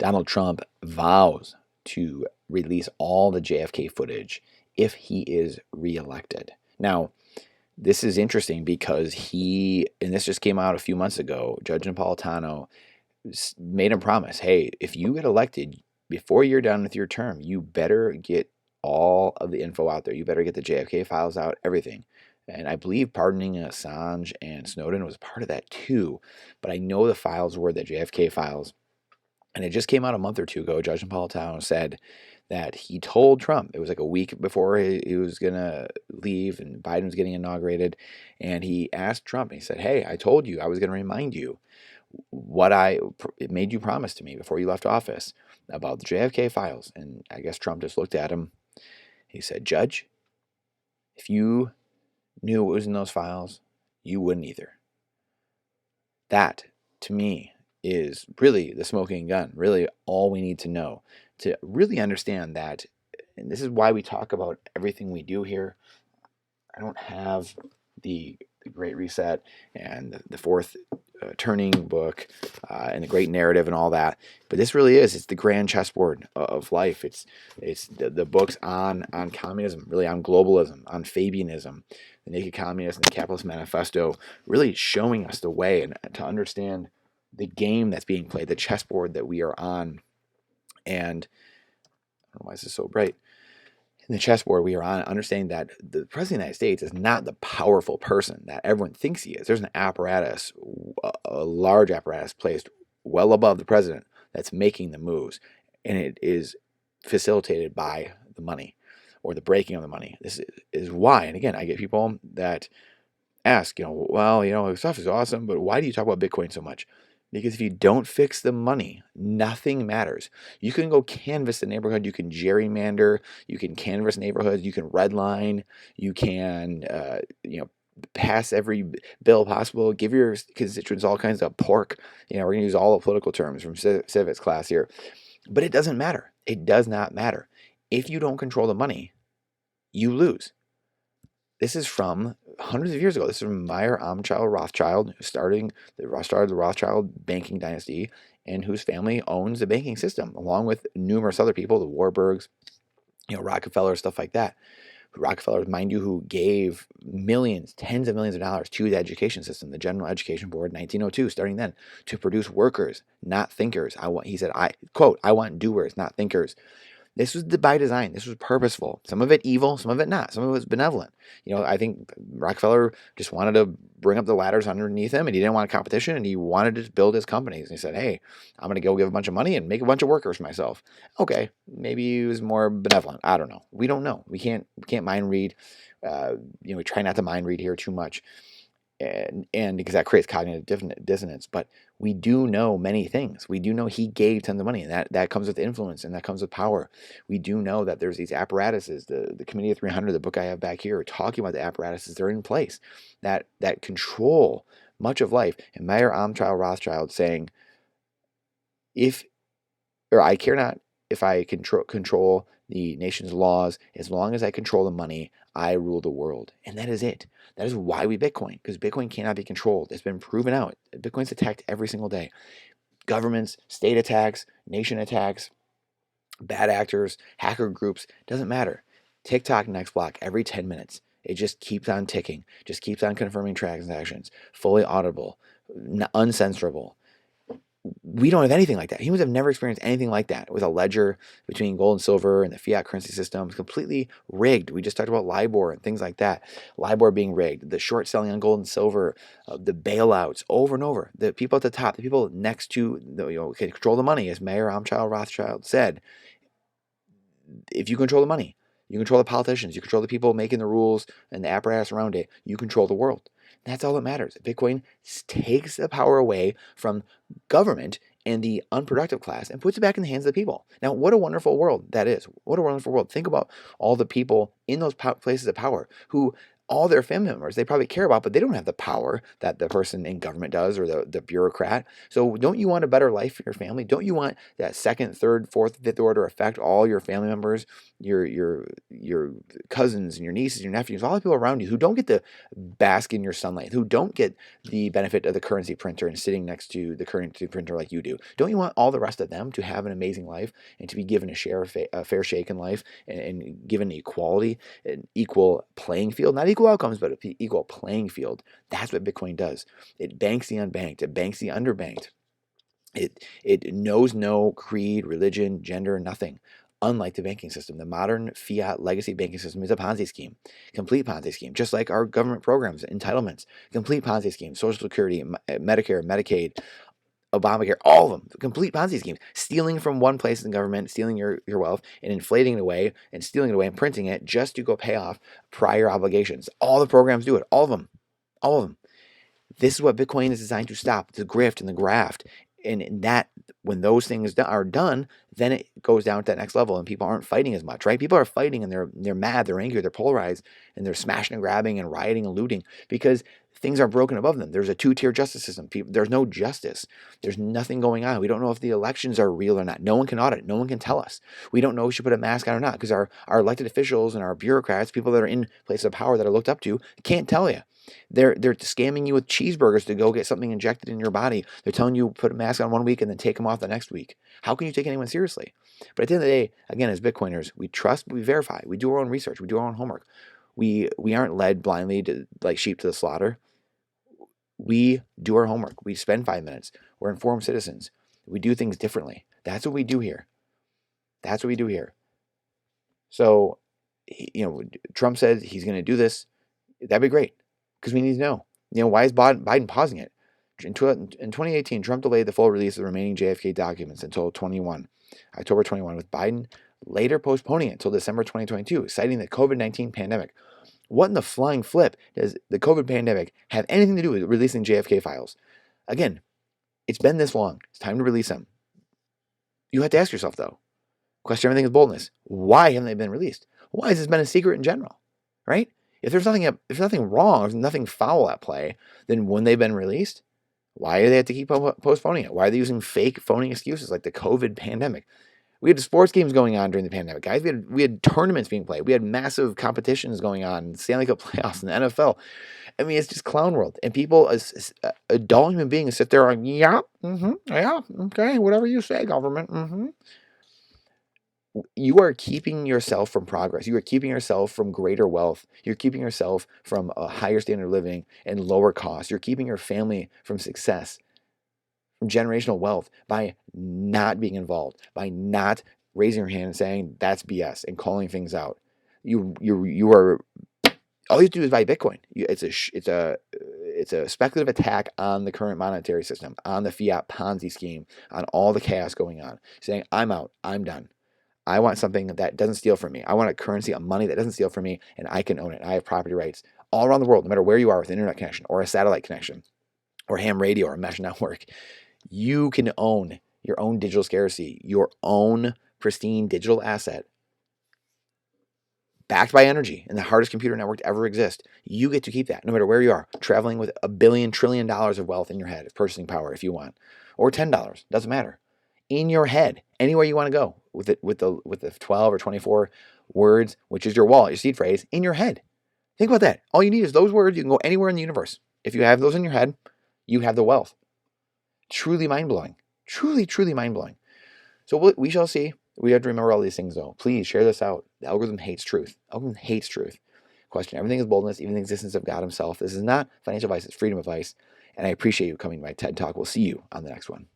Donald Trump vows to release all the JFK footage if he is reelected. Now, this is interesting because and this just came out a few months ago, Judge Napolitano made him promise, hey, if you get elected before you're done with your term, you better get all of the info out there. You better get the JFK files out, everything. And I believe pardoning Assange and Snowden was part of that too. But I know the files were the JFK files. And it just came out a month or two ago. Judge Napolitano said that he told Trump, it was like a week before he was going to leave and Biden was getting inaugurated. And he asked Trump, and he said, hey, I told you, I was going to remind you what it made you promise to me before you left office about the JFK files. And I guess Trump just looked at him. He said, Judge, if you knew what was in those files, you wouldn't either. That, to me, is really the smoking gun, really all we need to know to really understand that. And this is why we talk about everything we do here. I don't have the Great Reset and the Fourth Turning book and the Great Narrative and all that, but this really it's the grand chessboard of life. It's the books on communism, really on globalism, on Fabianism, the Naked Communist and the Capitalist Manifesto, really showing us the way and to understand the game that's being played, the chessboard that we are on. And I don't know why this is so bright. In the chessboard we are on, understanding that the President of the United States is not the powerful person that everyone thinks he is. There's an apparatus, a large apparatus placed well above the president that's making the moves, and it is facilitated by the money or the breaking of the money. This is why, and again, I get people that ask, well, stuff is awesome, but why do you talk about Bitcoin so much? Because if you don't fix the money, nothing matters. You can go canvass the neighborhood, you can gerrymander, you can canvass neighborhoods, you can redline, you can, pass every bill possible, give your constituents all kinds of pork. We're going to use all the political terms from civics class here. But it doesn't matter. It does not matter. If you don't control the money, you lose. This is from hundreds of years ago. This is from Meyer Amschel Rothschild, who started the Rothschild banking dynasty, and whose family owns the banking system, along with numerous other people, the Warburgs, Rockefeller, stuff like that. Rockefeller, mind you, who gave millions, tens of millions of dollars to the education system, the General Education Board, 1902, starting then, to produce workers, not thinkers. He said, I want doers, not thinkers. This was by design. This was purposeful. Some of it evil, some of it not. Some of it was benevolent. I think Rockefeller just wanted to bring up the ladders underneath him, and he didn't want competition, and he wanted to build his companies. And he said, hey, I'm going to go give a bunch of money and make a bunch of workers for myself. Okay, maybe he was more benevolent. I don't know. We don't know. We can't mind read. We try not to mind read here too much. And because that creates cognitive dissonance. But we do know many things. We do know he gave tons of money, and that comes with influence, and that comes with power. We do know that there's these apparatuses, the Committee of 300, the book I have back here, talking about the apparatuses that are in place that control much of life. And Meyer Amschel Rothschild saying, I care not if I control the nation's laws, as long as I control the money, I rule the world. And that is it. That is why we Bitcoin, because Bitcoin cannot be controlled. It's been proven out. Bitcoin's attacked every single day. Governments, state attacks, nation attacks, bad actors, hacker groups, doesn't matter. TikTok next block every 10 minutes. It just keeps on ticking, just keeps on confirming transactions, fully auditable, uncensorable. We don't have anything like that. Humans have never experienced anything like that. It was a ledger between gold and silver and the fiat currency system. It's completely rigged. We just talked about LIBOR and things like that. LIBOR being rigged, the short selling on gold and silver, the bailouts over and over. The people at the top, the people next to, can control the money, as Meyer Amschel Rothschild said. If you control the money, you control the politicians, you control the people making the rules and the apparatus around it, you control the world. That's all that matters. Bitcoin takes the power away from government and the unproductive class and puts it back in the hands of the people. Now, what a wonderful world that is. What a wonderful world. Think about all the people in those places of power who all their family members they probably care about, but they don't have the power that the person in government does, or the bureaucrat. So don't you want a better life for your family? Don't you want that second, third, fourth, fifth order effect all your family members, your cousins and your nieces, your nephews, all the people around you who don't get to bask in your sunlight, who don't get the benefit of the currency printer and sitting next to the currency printer like you do? Don't you want all the rest of them to have an amazing life and to be given a fair shake in life, and given equality, an equal playing field, not equal outcomes, but an equal playing field? That's what Bitcoin does. It banks the unbanked. It banks the underbanked. It knows no creed, religion, gender, nothing. Unlike the banking system, the modern fiat legacy banking system is a Ponzi scheme, complete Ponzi scheme, just like our government programs, entitlements, complete Ponzi scheme, Social Security, Medicare, Medicaid, Obamacare, all of them, complete Ponzi schemes, stealing from one place in government, stealing your wealth and inflating it away and stealing it away and printing it just to go pay off prior obligations. All the programs do it, all of them, all of them. This is what Bitcoin is designed to stop, the grift and the graft. And that, when those things are done, then it goes down to that next level and people aren't fighting as much, right? People are fighting and they're mad, they're angry, they're polarized, and they're smashing and grabbing and rioting and looting because things are broken above them. There's a two-tier justice system. There's no justice. There's nothing going on. We don't know if the elections are real or not. No one can audit it. No one can tell us. We don't know if we should put a mask on or not because our elected officials and our bureaucrats, people that are in places of power that are looked up to, can't tell you. They're scamming you with cheeseburgers to go get something injected in your body. They're telling you put a mask on one week and then take them off the next week. How can you take anyone seriously? But at the end of the day, again, as Bitcoiners, we trust, but we verify. We do our own research. We do our own homework. We aren't led blindly to like sheep to the slaughter. We do our homework. We spend 5 minutes. We're informed citizens. We do things differently. That's what we do here. That's what we do here. So, Trump said he's going to do this. That'd be great. Because we need to know. Why is Biden pausing it? In 2018, Trump delayed the full release of the remaining JFK documents until October 21, with Biden later postponing it until December 2022, citing the COVID-19 pandemic. What in the flying flip does the COVID pandemic have anything to do with releasing JFK files? Again, it's been this long. It's time to release them. You have to ask yourself, though, question everything with boldness. Why haven't they been released? Why has this been a secret in general? Right? If there's nothing wrong, if nothing foul at play, then when they've been released, why do they have to keep postponing it? Why are they using fake, phony excuses like the COVID pandemic? We had sports games going on during the pandemic, guys. We had tournaments being played. We had massive competitions going on, Stanley Cup playoffs in the NFL. I mean, it's just clown world. And people, as adult human beings, sit there and, yeah, okay, whatever you say, government. You are keeping yourself from progress. You are keeping yourself from greater wealth. You're keeping yourself from a higher standard of living and lower costs. You're keeping your family from success, from generational wealth, by not being involved, by not raising your hand and saying that's BS and calling things out. You are, all you have to do is buy Bitcoin. It's a speculative attack on the current monetary system, on the fiat Ponzi scheme, on all the chaos going on. Saying I'm out, I'm done. I want something that doesn't steal from me. I want a currency, a money that doesn't steal from me, and I can own it. I have property rights all around the world, no matter where you are with an internet connection or a satellite connection or ham radio or a mesh network. You can own your own digital scarcity, your own pristine digital asset backed by energy and the hardest computer network to ever exist. You get to keep that no matter where you are, traveling with $1 billion trillion of wealth in your head, of purchasing power if you want, or $10, doesn't matter. In your head, anywhere you want to go with the 12 or 24 words, which is your wallet, your seed phrase, in your head. Think about that. All you need is those words. You can go anywhere in the universe. If you have those in your head, you have the wealth. Truly mind-blowing. Truly, truly mind-blowing. So we shall see. We have to remember all these things, though. Please share this out. The algorithm hates truth. The algorithm hates truth. Question everything is boldness, even the existence of God himself. This is not financial advice. It's freedom advice. And I appreciate you coming to my TED Talk. We'll see you on the next one.